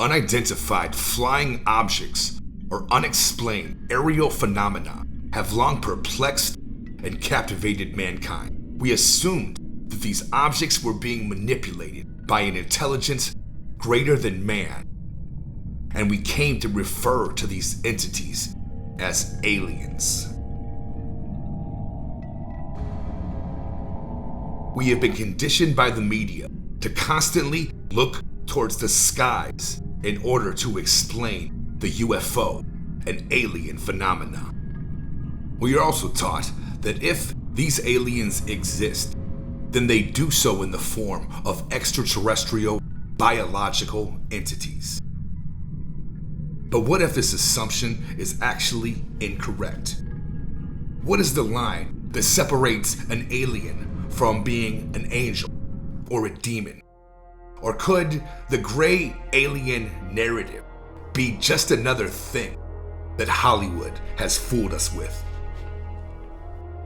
unidentified flying objects or unexplained aerial phenomena have long perplexed and captivated mankind. We assumed that these objects were being manipulated by an intelligence greater than man, and we came to refer to these entities as aliens. We have been conditioned by the media to constantly look towards the skies in order to explain the UFO and alien phenomena. We are also taught that if these aliens exist, then they do so in the form of extraterrestrial biological entities. But what if this assumption is actually incorrect? What is the line that separates an alien from being an angel or a demon? Or could the gray alien narrative be just another thing that Hollywood has fooled us with?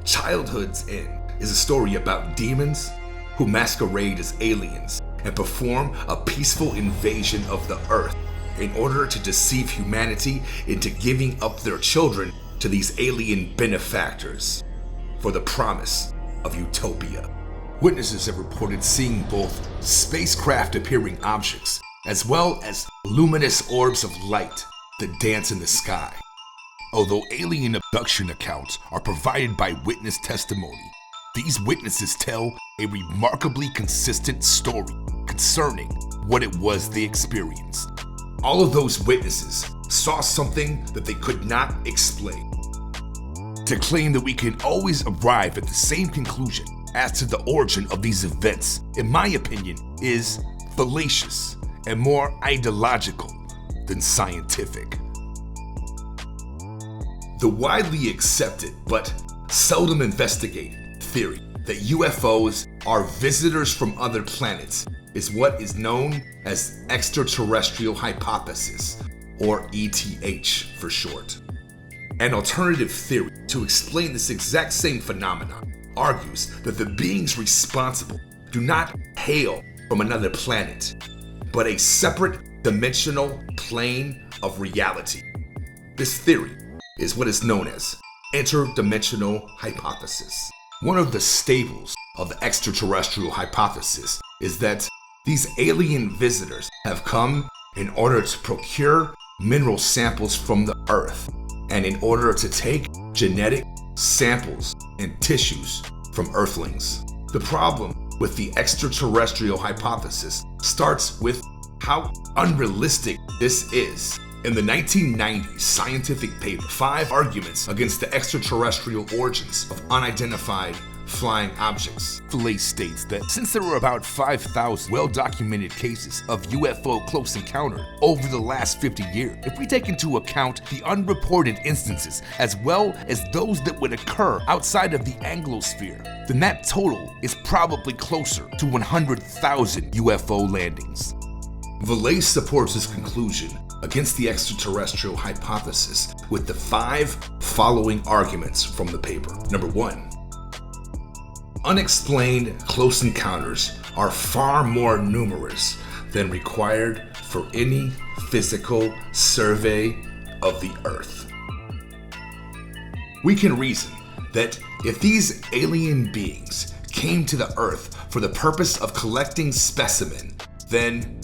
Childhood's End is a story about demons who masquerade as aliens and perform a peaceful invasion of the earth in order to deceive humanity into giving up their children to these alien benefactors for the promise of utopia. Witnesses have reported seeing both spacecraft appearing objects as well as luminous orbs of light that dance in the sky. Although alien abduction accounts are provided by witness testimony, these witnesses tell a remarkably consistent story concerning what it was they experienced. All of those witnesses saw something that they could not explain. To claim that we can always arrive at the same conclusion as to the origin of these events, in my opinion, is fallacious and more ideological than scientific. The widely accepted but seldom investigated theory that UFOs are visitors from other planets is what is known as extraterrestrial hypothesis, or ETH for short. An alternative theory to explain this exact same phenomenon argues that the beings responsible do not hail from another planet, but a separate dimensional plane of reality. This theory is what is known as interdimensional hypothesis. One of the staples of the extraterrestrial hypothesis is that these alien visitors have come in order to procure mineral samples from the Earth and in order to take genetic samples and tissues from Earthlings. The problem with the extraterrestrial hypothesis starts with how unrealistic this is. In the 1990s scientific paper, 5 Arguments Against the Extraterrestrial Origins of Unidentified Flying Objects, Vallée states that since there were about 5,000 well-documented cases of UFO close encounter over the last 50 years, if we take into account the unreported instances as well as those that would occur outside of the Anglosphere, then that total is probably closer to 100,000 UFO landings. Vallée supports his conclusion against the extraterrestrial hypothesis with the 5 following arguments from the paper. Number 1. Unexplained close encounters are far more numerous than required for any physical survey of the Earth. We can reason that if these alien beings came to the Earth for the purpose of collecting specimen, then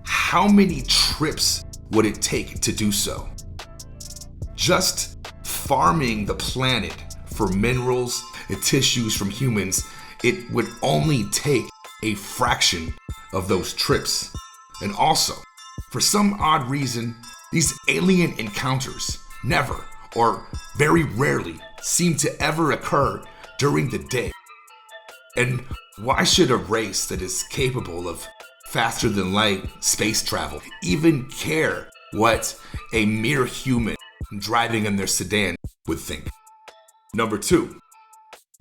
how many trips would it take to do so? Just farming the planet for minerals and tissues from humans, it would only take a fraction of those trips. And also, for some odd reason, these alien encounters never, or very rarely, seem to ever occur during the day. And why should a race that is capable of faster than light space travel even care what a mere human driving in their sedan would think? Number 2.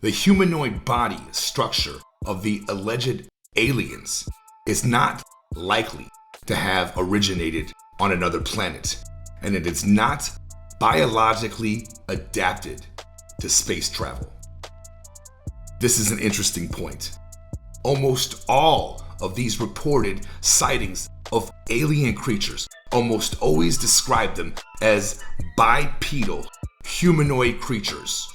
The humanoid body structure of the alleged aliens is not likely to have originated on another planet, and it is not biologically adapted to space travel. This is an interesting point. Almost all of these reported sightings of alien creatures almost always describe them as bipedal humanoid creatures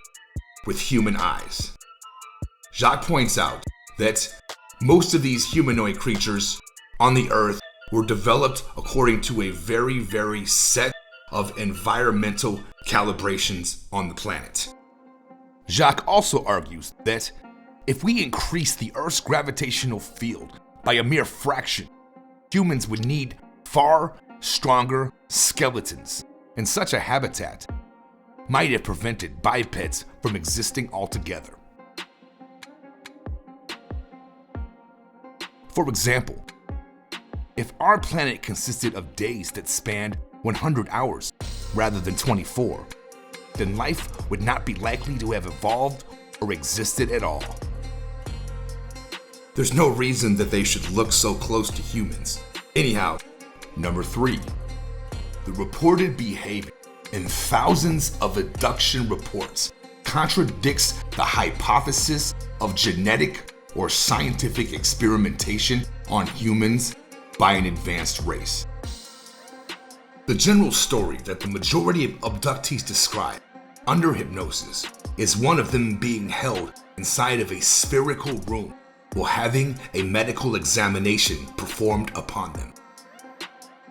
with human eyes. Jacques points out that most of these humanoid creatures on the Earth were developed according to a very set of environmental calibrations on the planet. Jacques also argues that if we increase the Earth's gravitational field by a mere fraction, humans would need far stronger skeletons, and such a habitat might have prevented bipeds from existing altogether. For example, if our planet consisted of days that spanned 100 hours rather than 24, then life would not be likely to have evolved or existed at all. There's no reason that they should look so close to humans. Anyhow, number 3, the reported behavior in thousands of abduction reports contradicts the hypothesis of genetic or scientific experimentation on humans by an advanced race. The general story that the majority of abductees describe under hypnosis is one of them being held inside of a spherical room while having a medical examination performed upon them.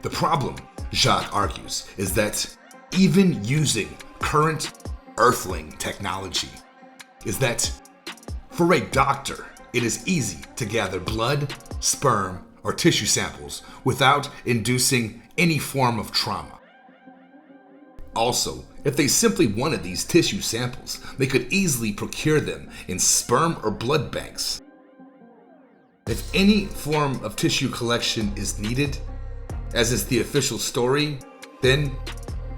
The problem, Jacques argues, is that even using current Earthling technology, is that for a doctor, it is easy to gather blood, sperm, or tissue samples without inducing any form of trauma. Also, if they simply wanted these tissue samples, they could easily procure them in sperm or blood banks. If any form of tissue collection is needed, as is the official story, then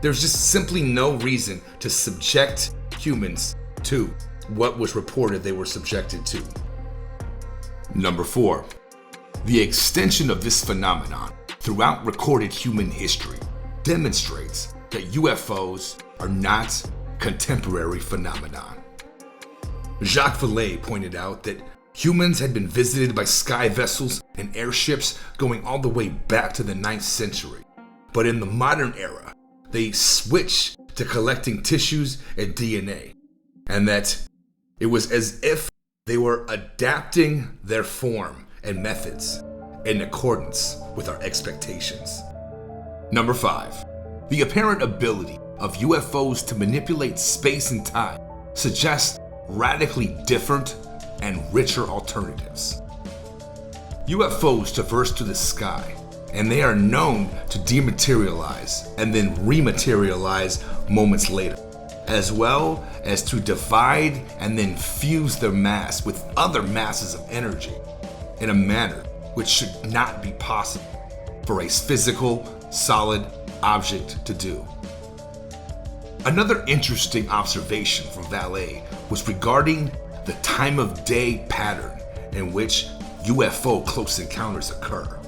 there's just simply no reason to subject humans to what was reported they were subjected to. Number 4, the extension of this phenomenon throughout recorded human history demonstrates that UFOs are not contemporary phenomenon. Jacques Vallée pointed out that humans had been visited by sky vessels and airships going all the way back to the 9th century. But in the modern era, they switched to collecting tissues and DNA, and that it was as if they were adapting their form and methods in accordance with our expectations. Number 5, the apparent ability of UFOs to manipulate space and time suggests radically different and richer alternatives. UFOs traverse through the sky, and they are known to dematerialize and then rematerialize moments later, as well as to divide and then fuse their mass with other masses of energy in a manner which should not be possible for a physical, solid object to do. Another interesting observation from Vallée was regarding the time of day pattern in which UFO close encounters occur,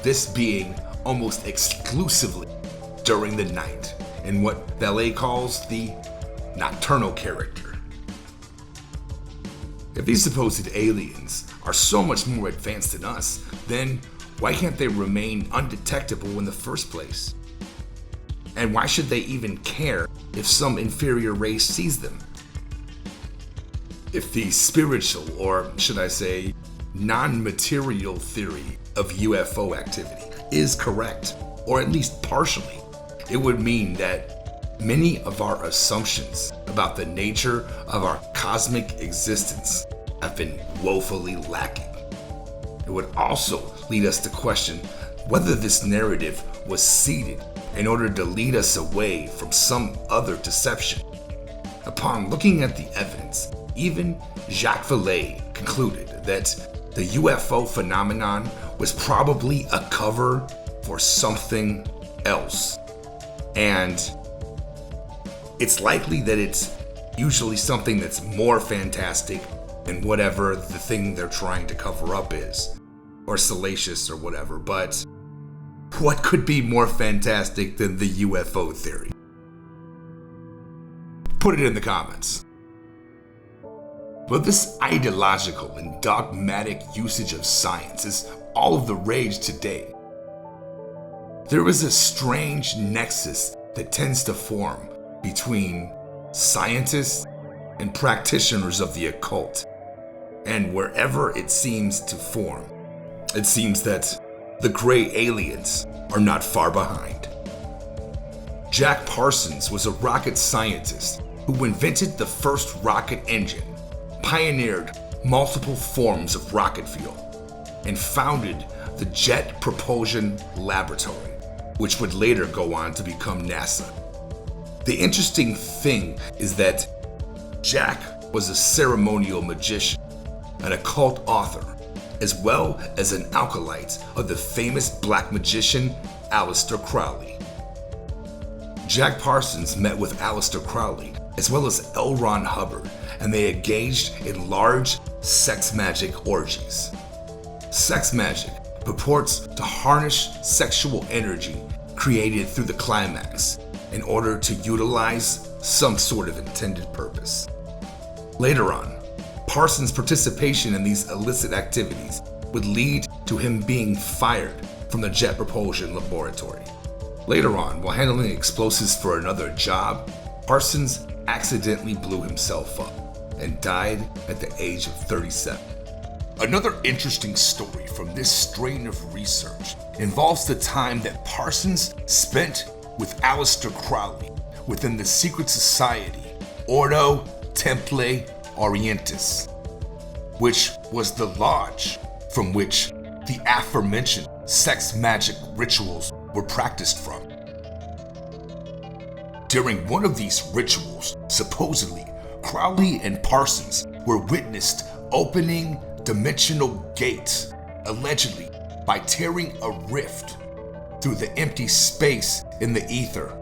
this being almost exclusively during the night, in what Vallée calls the nocturnal character. If these supposed aliens are so much more advanced than us, then why can't they remain undetectable in the first place? And why should they even care if some inferior race sees them? If the spiritual, or should I say, non-material theory of UFO activity is correct, or at least partially, it would mean that many of our assumptions about the nature of our cosmic existence have been woefully lacking. It would also lead us to question whether this narrative was seeded in order to lead us away from some other deception. Upon looking at the evidence, even Jacques Vallée concluded that the UFO phenomenon was probably a cover for something else. And it's likely that it's usually something that's more fantastic than whatever the thing they're trying to cover up is, or salacious or whatever, but what could be more fantastic than the UFO theory? Put it in the comments. But this ideological and dogmatic usage of science is all of the rage today. There is a strange nexus that tends to form between scientists and practitioners of the occult. And wherever it seems to form, it seems that the gray aliens are not far behind. Jack Parsons was a rocket scientist who invented the first rocket engine, pioneered multiple forms of rocket fuel, and founded the Jet Propulsion Laboratory, which would later go on to become NASA. The interesting thing is that Jack was a ceremonial magician, an occult author, as well as an acolyte of the famous black magician Aleister Crowley. Jack Parsons met with Aleister Crowley as well as L. Ron Hubbard, and they engaged in large sex magic orgies. Sex magic purports to harness sexual energy created through the climax in order to utilize some sort of intended purpose. Later on, Parsons' participation in these illicit activities would lead to him being fired from the Jet Propulsion Laboratory. Later on, while handling explosives for another job, Parsons accidentally blew himself up and died at the age of 37. Another interesting story from this strain of research involves the time that Parsons spent with Aleister Crowley within the secret society Ordo Templi Orientis, which was the lodge from which the aforementioned sex magic rituals were practiced from. During one of these rituals, supposedly, Crowley and Parsons were witnessed opening dimensional gates, allegedly by tearing a rift through the empty space in the ether.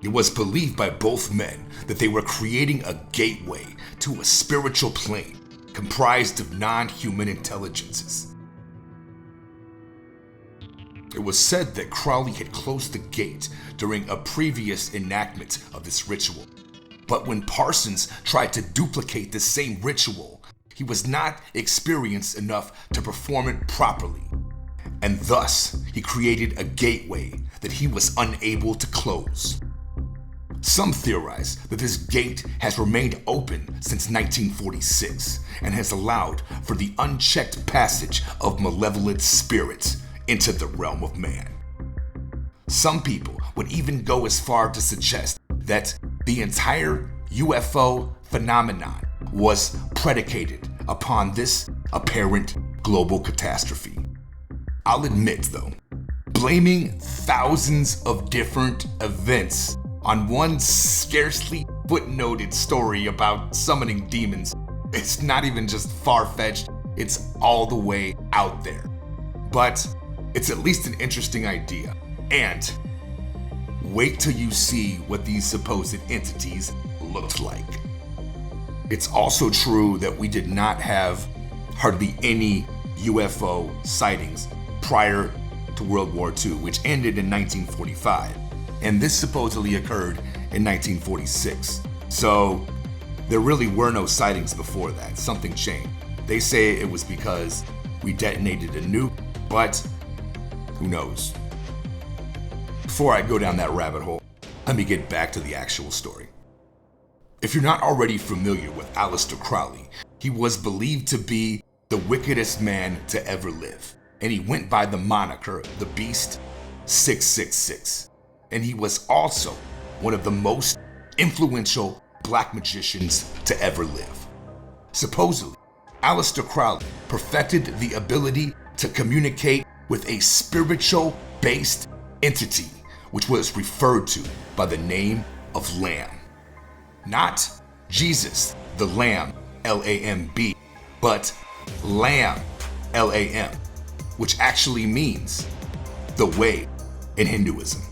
It was believed by both men that they were creating a gateway to a spiritual plane comprised of non-human intelligences. It was said that Crowley had closed the gate during a previous enactment of this ritual, but when Parsons tried to duplicate the same ritual, he was not experienced enough to perform it properly, and thus he created a gateway that he was unable to close. Some theorize that this gate has remained open since 1946 and has allowed for the unchecked passage of malevolent spirits into the realm of man. Some people would even go as far to suggest that the entire UFO phenomenon was predicated upon this apparent global catastrophe. I'll admit though, blaming thousands of different events on one scarcely footnoted story about summoning demons, it's not even just far-fetched, it's all the way out there. But it's at least an interesting idea, and wait till you see what these supposed entities looked like. It's also true that we did not have hardly any UFO sightings prior to World War II, which ended in 1945. And this supposedly occurred in 1946. So there really were no sightings before that. Something changed. They say it was because we detonated a nuke, but who knows? Before I go down that rabbit hole, let me get back to the actual story. If you're not already familiar with Aleister Crowley, he was believed to be the wickedest man to ever live, and he went by the moniker the Beast 666. And he was also one of the most influential black magicians to ever live. Supposedly, Aleister Crowley perfected the ability to communicate with a spiritual-based entity, which was referred to by the name of Lam. Not Jesus, the Lamb, L-A-M-B, but Lam, L-A-M, which actually means the way in Hinduism.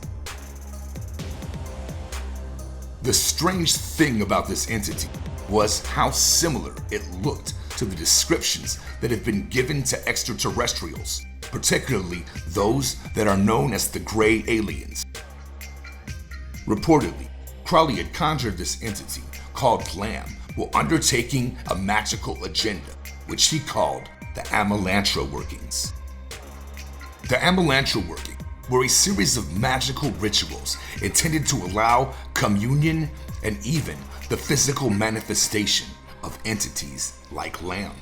The strange thing about this entity was how similar it looked to the descriptions that have been given to extraterrestrials, particularly those that are known as the gray aliens. Reportedly, Crowley had conjured this entity called Lam while undertaking a magical agenda, which he called the Amalantra workings. The Amalantra working were a series of magical rituals intended to allow communion and even the physical manifestation of entities like Lam.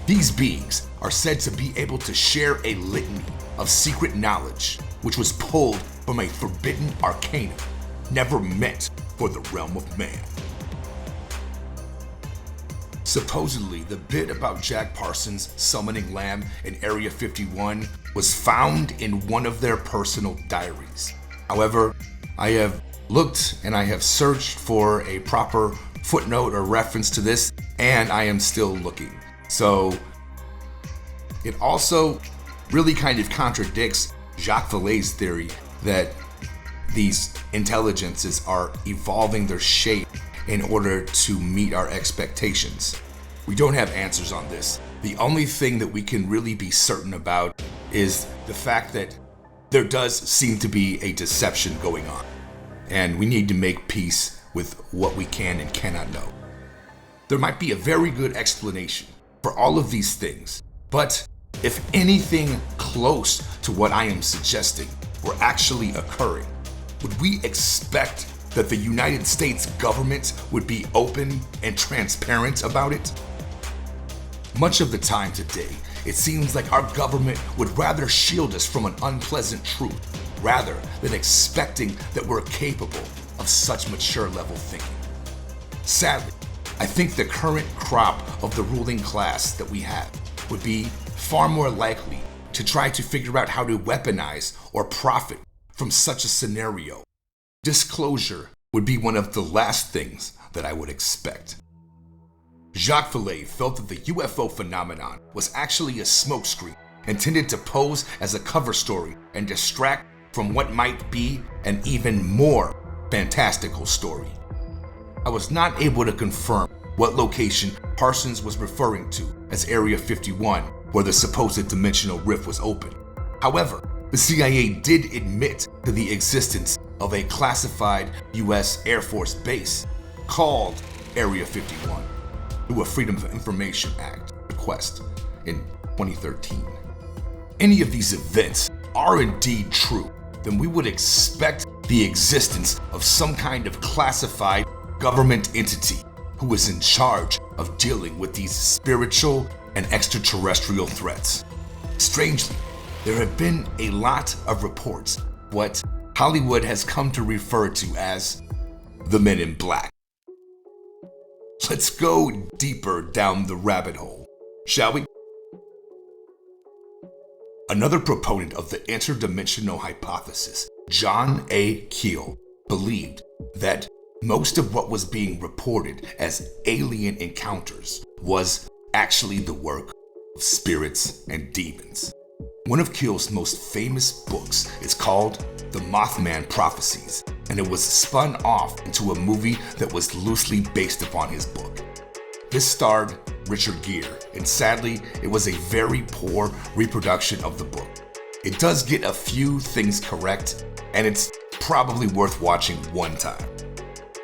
These beings are said to be able to share a litany of secret knowledge which was pulled from a forbidden arcanum never meant for the realm of man. Supposedly, the bit about Jack Parsons summoning Lam in Area 51 was found in one of their personal diaries. However, I have looked and I have searched for a proper footnote or reference to this, and I am still looking. So it also really kind of contradicts Jacques Vallée's theory that these intelligences are evolving their shape in order to meet our expectations. We don't have answers on this. The only thing that we can really be certain about is the fact that there does seem to be a deception going on, and we need to make peace with what we can and cannot know. There might be a very good explanation for all of these things, but if anything close to what I am suggesting were actually occurring, would we expect that the United States government would be open and transparent about it? Much of the time today, it seems like our government would rather shield us from an unpleasant truth rather than expecting that we're capable of such mature level thinking. Sadly, I think the current crop of the ruling class that we have would be far more likely to try to figure out how to weaponize or profit from such a scenario. Disclosure would be one of the last things that I would expect. Jacques Vallée felt that the UFO phenomenon was actually a smokescreen intended to pose as a cover story and distract from what might be an even more fantastical story. I was not able to confirm what location Parsons was referring to as Area 51, where the supposed dimensional rift was open. However, the CIA did admit to the existence of a classified US Air Force base called Area 51 through a Freedom of Information Act request in 2013. Any of these events are indeed true, then we would expect the existence of some kind of classified government entity who is in charge of dealing with these spiritual and extraterrestrial threats. Strangely, there have been a lot of reports what Hollywood has come to refer to as the Men in Black. Let's go deeper down the rabbit hole, shall we? Another proponent of the interdimensional hypothesis, John A. Keel, believed that most of what was being reported as alien encounters was actually the work of spirits and demons. One of Keel's most famous books is called The Mothman Prophecies, and it was spun off into a movie that was loosely based upon his book. This starred Richard Gere, and sadly, it was a very poor reproduction of the book. It does get a few things correct, and it's probably worth watching one time.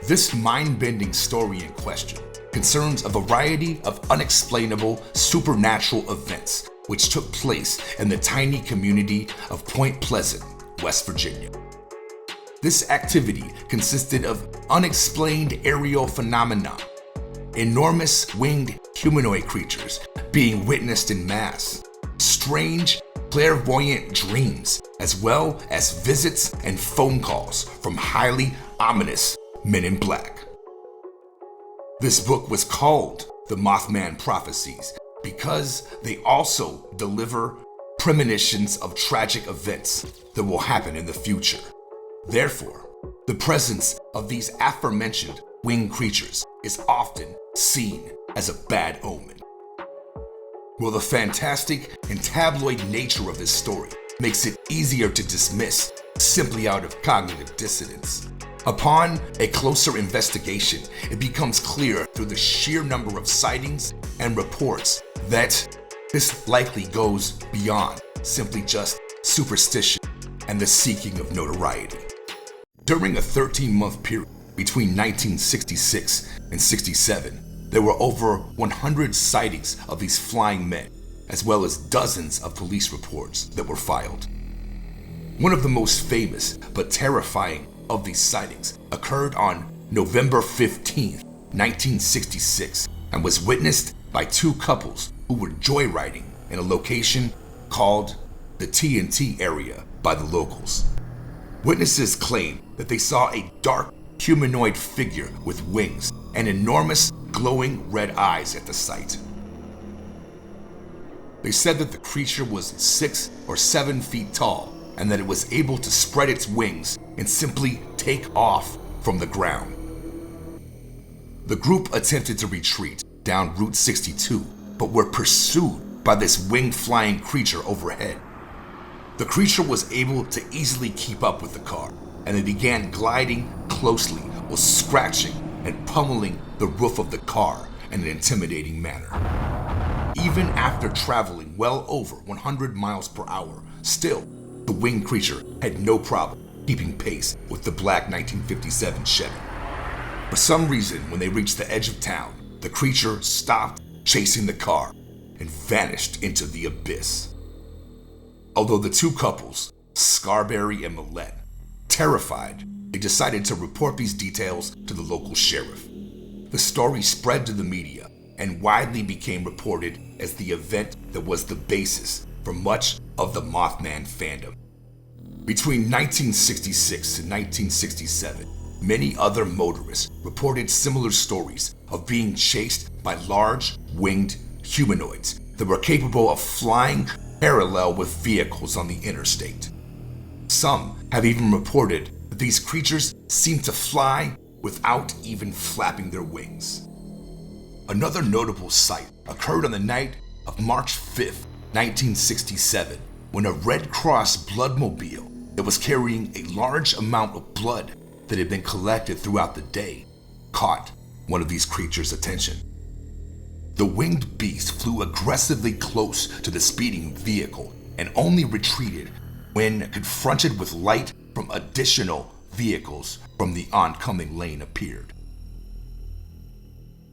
This mind-bending story in question concerns a variety of unexplainable supernatural events which took place in the tiny community of Point Pleasant, West Virginia. This activity consisted of unexplained aerial phenomena, enormous winged humanoid creatures being witnessed in mass, strange clairvoyant dreams, as well as visits and phone calls from highly ominous Men in Black. This book was called The Mothman Prophecies because they also deliver premonitions of tragic events that will happen in the future. Therefore, the presence of these aforementioned winged creatures is often seen as a bad omen. Well, the fantastic and tabloid nature of this story makes it easier to dismiss simply out of cognitive dissonance. Upon a closer investigation, it becomes clear through the sheer number of sightings and reports that this likely goes beyond simply just superstition and the seeking of notoriety. During a 13-month period between 1966 and 67, there were over 100 sightings of these flying men, as well as dozens of police reports that were filed. One of the most famous but terrifying of these sightings occurred on November 15th, 1966, and was witnessed by two couples who were joyriding in a location called the TNT area by the locals. Witnesses claim that they saw a dark humanoid figure with wings and enormous glowing red eyes at the site. They said that the creature was 6 or 7 feet tall and that it was able to spread its wings and simply take off from the ground. The group attempted to retreat down Route 62, but were pursued by this wing-flying creature overhead. The creature was able to easily keep up with the car, and they began gliding closely while scratching and pummeling the roof of the car in an intimidating manner. Even after traveling well over 100 miles per hour, still, the winged creature had no problem keeping pace with the black 1957 Chevy. For some reason, when they reached the edge of town, the creature stopped chasing the car and vanished into the abyss. Although the two couples, Scarberry and Millette, terrified, they decided to report these details to the local sheriff. The story spread to the media and widely became reported as the event that was the basis for much of the Mothman fandom. Between 1966 and 1967, many other motorists reported similar stories of being chased by large winged humanoids that were capable of flying parallel with vehicles on the interstate. Some have even reported that these creatures seem to fly without even flapping their wings. Another notable sight occurred on the night of March 5th, 1967, when a Red Cross bloodmobile that was carrying a large amount of blood that had been collected throughout the day caught one of these creatures' attention. The winged beast flew aggressively close to the speeding vehicle and only retreated when confronted with light from additional vehicles from the oncoming lane appeared.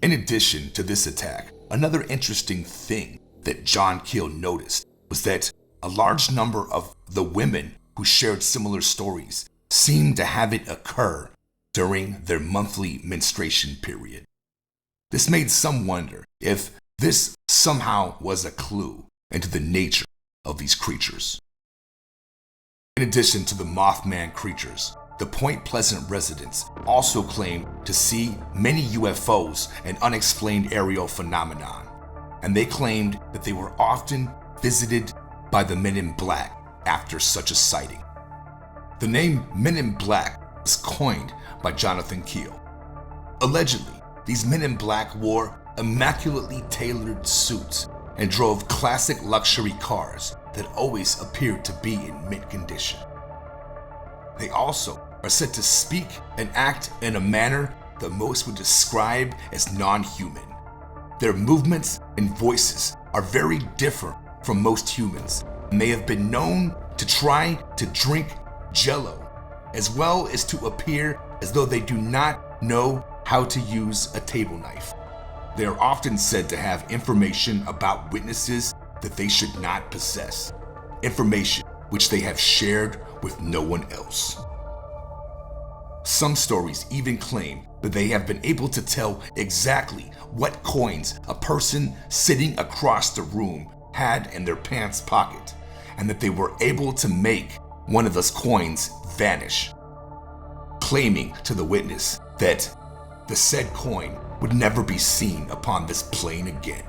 In addition to this attack, another interesting thing that John Keel noticed was that a large number of the women who shared similar stories seemed to have it occur during their monthly menstruation period. This made some wonder if this somehow was a clue into the nature of these creatures. In addition to the Mothman creatures, the Point Pleasant residents also claimed to see many UFOs and unexplained aerial phenomenon, and they claimed that they were often visited by the Men in Black after such a sighting. The name Men in Black was coined by Jonathan Keel. Allegedly, these Men in Black wore immaculately tailored suits and drove classic luxury cars that always appeared to be in mint condition. They also are said to speak and act in a manner that most would describe as non-human. Their movements and voices are very different from most humans, and they have been known to try to drink Jello, as well as to appear as though they do not know how to use a table knife. They are often said to have information about witnesses that they should not possess, information which they have shared with no one else. Some stories even claim that they have been able to tell exactly what coins a person sitting across the room had in their pants pocket, and that they were able to make one of those coins vanish, claiming to the witness that the said coin would never be seen upon this plane again.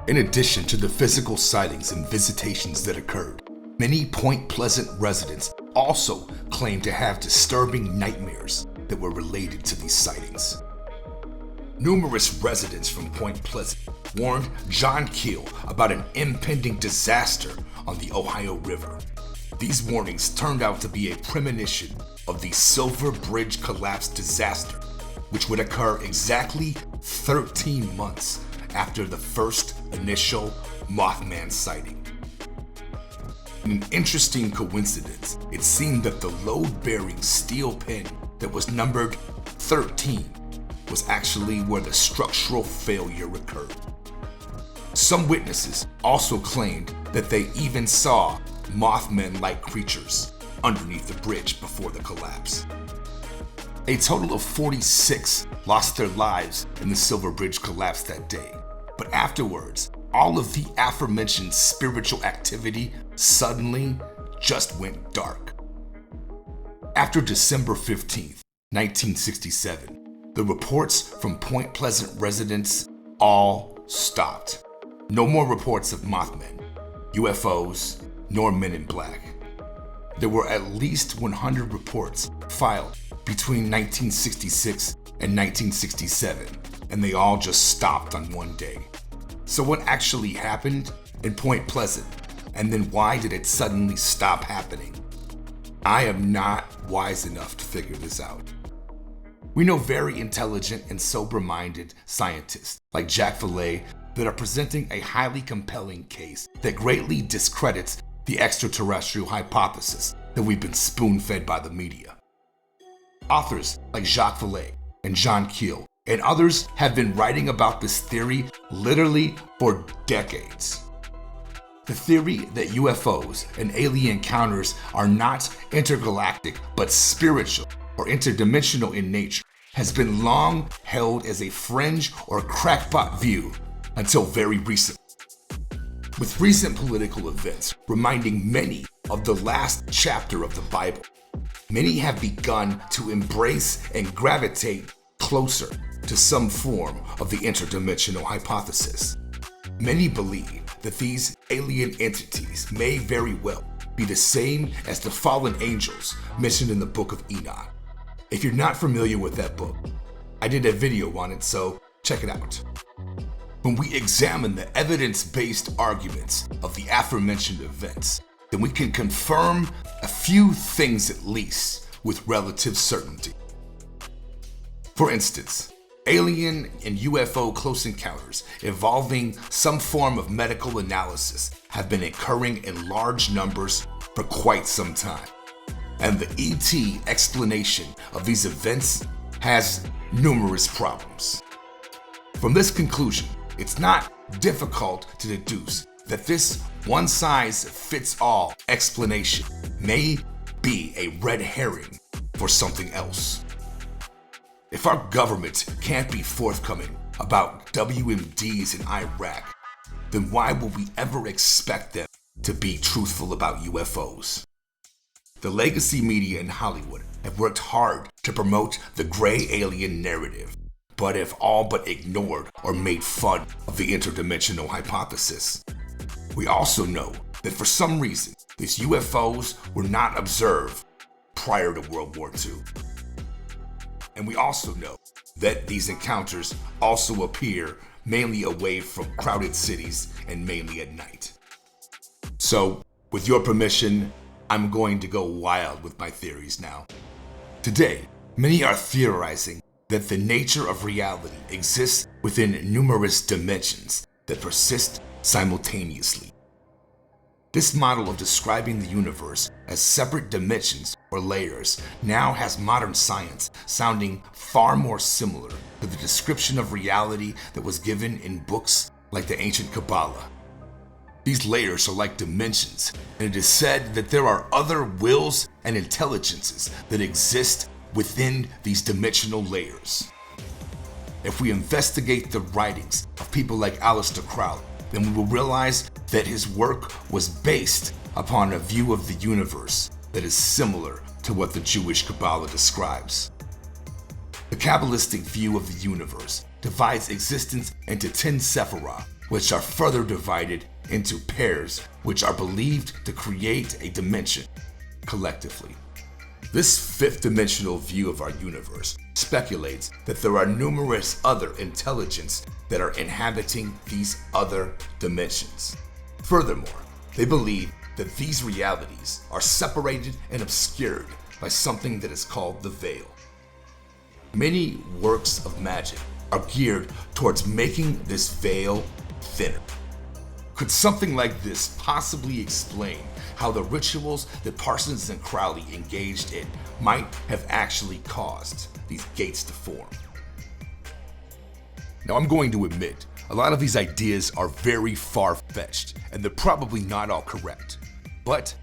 In addition to the physical sightings and visitations that occurred, many Point Pleasant residents also claimed to have disturbing nightmares that were related to these sightings. Numerous residents from Point Pleasant warned John Keel about an impending disaster on the Ohio River. These warnings turned out to be a premonition of the Silver Bridge collapse disaster, which would occur exactly 13 months after the first initial Mothman sighting. In an interesting coincidence, it seemed that the load-bearing steel pen that was numbered 13 was actually where the structural failure occurred. Some witnesses also claimed that they even saw Mothman-like creatures underneath the bridge before the collapse. A total of 46 lost their lives in the Silver Bridge collapse that day, but afterwards, all of the aforementioned spiritual activity suddenly just went dark. After December 15th, 1967, the reports from Point Pleasant residents all stopped. No more reports of Mothman, UFOs, nor Men in Black. There were at least 100 reports filed between 1966 and 1967, and they all just stopped on one day. So what actually happened in Point Pleasant, and then why did it suddenly stop happening? I am not wise enough to figure this out. We know very intelligent and sober-minded scientists like Jacques Vallée that are presenting a highly compelling case that greatly discredits the extraterrestrial hypothesis that we've been spoon-fed by the media. Authors like Jacques Vallée and Keel and others have been writing about this theory literally for decades. The theory that UFOs and alien encounters are not intergalactic but spiritual or interdimensional in nature has been long held as a fringe or crackpot view until very recently. With recent political events reminding many of the last chapter of the Bible, many have begun to embrace and gravitate closer to some form of the interdimensional hypothesis. Many believe that these alien entities may very well be the same as the fallen angels mentioned in the book of Enoch. If you're not familiar with that book, I did a video on it, so check it out. When we examine the evidence-based arguments of the aforementioned events, then we can confirm a few things at least with relative certainty. For instance, alien and UFO close encounters involving some form of medical analysis have been occurring in large numbers for quite some time. And the ET explanation of these events has numerous problems. From this conclusion, it's not difficult to deduce that this one-size-fits-all explanation may be a red herring for something else. If our government can't be forthcoming about WMDs in Iraq, then why will we ever expect them to be truthful about UFOs? The legacy media in Hollywood have worked hard to promote the gray alien narrative, but have all but ignored or made fun of the interdimensional hypothesis. We also know that for some reason, these UFOs were not observed prior to World War II. And we also know that these encounters also appear mainly away from crowded cities and mainly at night. So, with your permission, I'm going to go wild with my theories now. Today, many are theorizing that the nature of reality exists within numerous dimensions that persist simultaneously. This model of describing the universe as separate dimensions or layers now has modern science sounding far more similar to the description of reality that was given in books like the ancient Kabbalah. These layers are like dimensions, and it is said that there are other wills and intelligences that exist within these dimensional layers. If we investigate the writings of people like Aleister Crowley, then we will realize that his work was based upon a view of the universe that is similar to what the Jewish Kabbalah describes. The Kabbalistic view of the universe divides existence into 10 Sephiroth, which are further divided into pairs, which are believed to create a dimension collectively. This fifth dimensional view of our universe speculates that there are numerous other intelligences that are inhabiting these other dimensions. Furthermore, they believe that these realities are separated and obscured by something that is called the veil. Many works of magic are geared towards making this veil thinner. Could something like this possibly explain how the rituals that Parsons and Crowley engaged in might have actually caused these gates to form? Now, I'm going to admit, a lot of these ideas are very far-fetched, and they're probably not all correct. But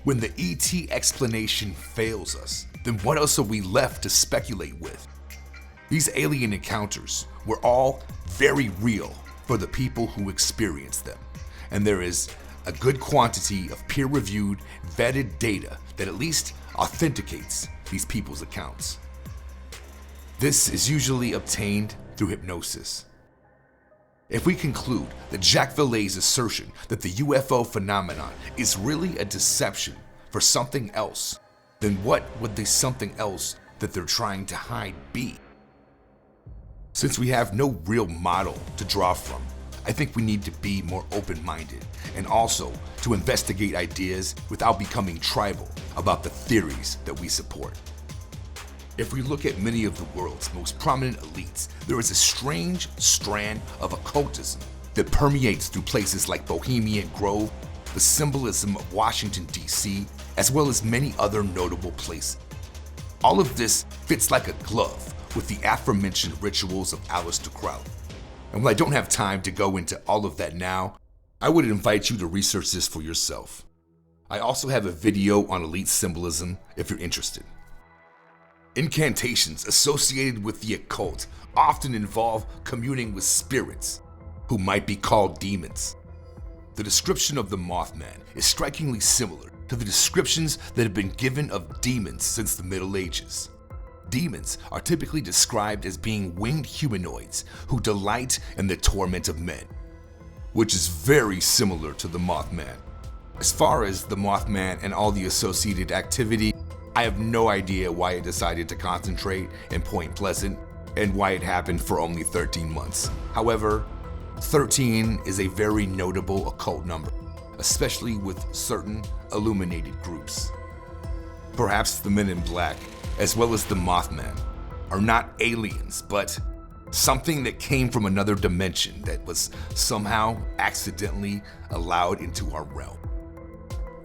when the ET explanation fails us, then what else are we left to speculate with? These alien encounters were all very real for the people who experienced them, and there is a good quantity of peer-reviewed, vetted data that at least authenticates these people's accounts. This is usually obtained through hypnosis. If we conclude that Jacques Vallée's assertion that the UFO phenomenon is really a deception for something else, then what would the something else that they're trying to hide be? Since we have no real model to draw from, I think we need to be more open-minded and also to investigate ideas without becoming tribal about the theories that we support. If we look at many of the world's most prominent elites, there is a strange strand of occultism that permeates through places like Bohemian Grove, the symbolism of Washington, D.C., as well as many other notable places. All of this fits like a glove with the aforementioned rituals of Aleister Crowley. And while I don't have time to go into all of that now, I would invite you to research this for yourself. I also have a video on elite symbolism if you're interested. Incantations associated with the occult often involve communing with spirits, who might be called demons. The description of the Mothman is strikingly similar to the descriptions that have been given of demons since the Middle Ages. Demons are typically described as being winged humanoids who delight in the torment of men, which is very similar to the Mothman. As far as the Mothman and all the associated activity, I have no idea why it decided to concentrate in Point Pleasant and why it happened for only 13 months. However, 13 is a very notable occult number, especially with certain illuminated groups. Perhaps the Men in Black, as well as the Mothman, are not aliens, but something that came from another dimension that was somehow accidentally allowed into our realm.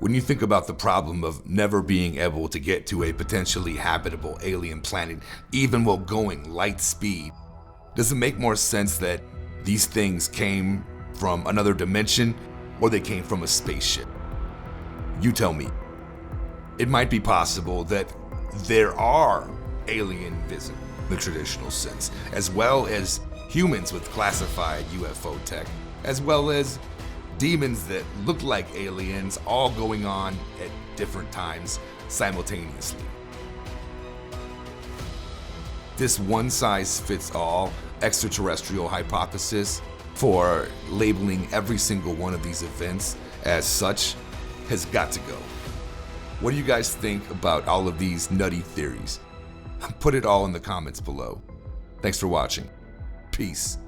When you think about the problem of never being able to get to a potentially habitable alien planet, even while going light speed, does it make more sense that these things came from another dimension or they came from a spaceship? You tell me. It might be possible that there are alien visitors in the traditional sense, as well as humans with classified UFO tech, as well as demons that look like aliens, all going on at different times simultaneously. This one-size-fits-all extraterrestrial hypothesis for labeling every single one of these events as such has got to go. What do you guys think about all of these nutty theories? Put it all in the comments below. Thanks for watching. Peace.